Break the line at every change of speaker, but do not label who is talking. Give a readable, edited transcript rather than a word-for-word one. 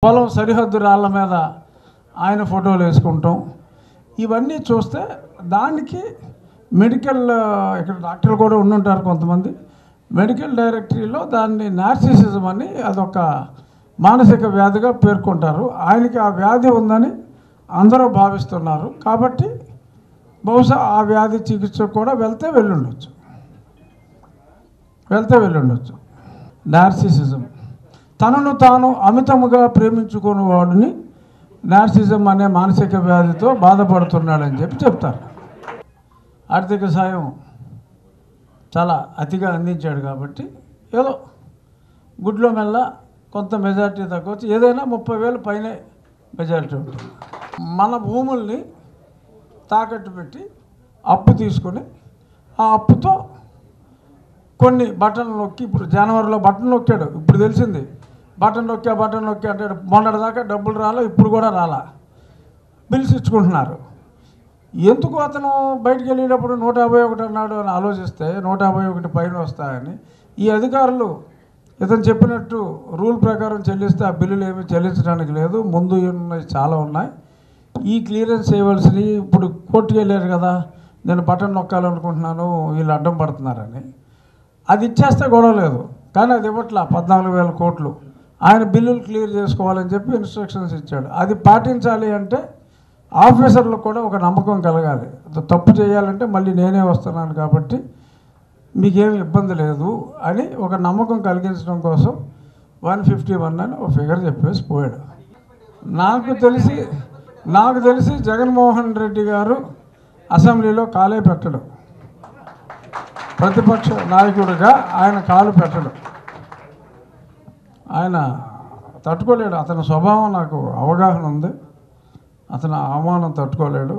పొలం సరిహద్దు రాళ్ళ మీద ఆయన ఫోటోలు వేసుకుంటాం. ఇవన్నీ చూస్తే దానికి మెడికల్ ఇక్కడ డాక్టర్లు కూడా ఉండుంటారు కొంతమంది. మెడికల్ డైరెక్టరీలో దాన్ని నార్సిసిజం అని అదొక మానసిక వ్యాధిగా పేర్కొంటారు. ఆయనకి ఆ వ్యాధి ఉందని అందరూ భావిస్తున్నారు. కాబట్టి బహుశా ఆ వ్యాధి చికిత్స కూడా వెళ్తే వెళ్ళుండొచ్చు. నార్సిసిజం తనను తాను అమితముగా ప్రేమించుకునే వాడిని నార్సిజం అనే మానసిక వ్యాధితో బాధపడుతున్నాడని చెప్తారు. ఆర్థిక సాయం చాలా అతిగా అందించాడు కాబట్టి ఏదో గుడ్లో మెల్ల కొంత మెజారిటీ తగ్గవచ్చు. ఏదైనా 30,000 పైనే మెజారిటీ ఉంటుంది. మన భూముల్ని తాకట్టు పెట్టి అప్పు తీసుకొని ఆ అప్పుతో కొన్ని బటన్లు నొక్కి, ఇప్పుడు జనవరిలో బటన్ నొక్కాడు, ఇప్పుడు తెలిసింది బటన్ నొక్కి అంటాడు. మొన్నటిదాకా డబ్బులు రాలా, ఇప్పుడు కూడా రాలా, బిల్స్ ఇచ్చుకుంటున్నారు. ఎందుకు అతను బయటికి వెళ్ళేటప్పుడు 151 అన్నాడు అని ఆలోచిస్తే 151 పైన వస్తాయని ఈ అధికారులు ఇతను చెప్పినట్టు రూల్ ప్రకారం చెల్లిస్తే ఆ బిల్లులు ఏమీ చెల్లించడానికి లేదు. ముందు ఉన్నాయి, చాలా ఉన్నాయి. ఈ క్లియరెన్స్ చేయవలసినవి ఇప్పుడు కోర్టుకు వెళ్ళారు కదా, నేను బటన్ నొక్కాలనుకుంటున్నాను, వీళ్ళు అడ్డం పడుతున్నారని. అది ఇచ్చేస్తే గొడవ లేదు, కానీ అది ఇవ్వట్లా. 14,000 కోట్లు ఆయన బిల్లులు క్లియర్ చేసుకోవాలని చెప్పి ఇన్స్ట్రక్షన్స్ ఇచ్చాడు. అది పాటించాలి అంటే ఆఫీసర్లకు కూడా ఒక నమ్మకం కలగాలి. తప్పు చేయాలంటే మళ్ళీ నేనే వస్తున్నాను కాబట్టి మీకేమి ఇబ్బంది లేదు అని ఒక నమ్మకం కలిగించడం కోసం 151 అని ఒక ఫిగర్ చెప్పేసి పోయాడు. నాకు తెలిసి జగన్మోహన్ రెడ్డి గారు అసెంబ్లీలో కాలే పెట్టడు. ప్రతిపక్ష నాయకుడిగా ఆయన కాలు పెట్టడు. ఆయన తట్టుకోలేడు. అతని స్వభావం నాకు అవగాహన ఉంది. అతను అవమానం తట్టుకోలేడు.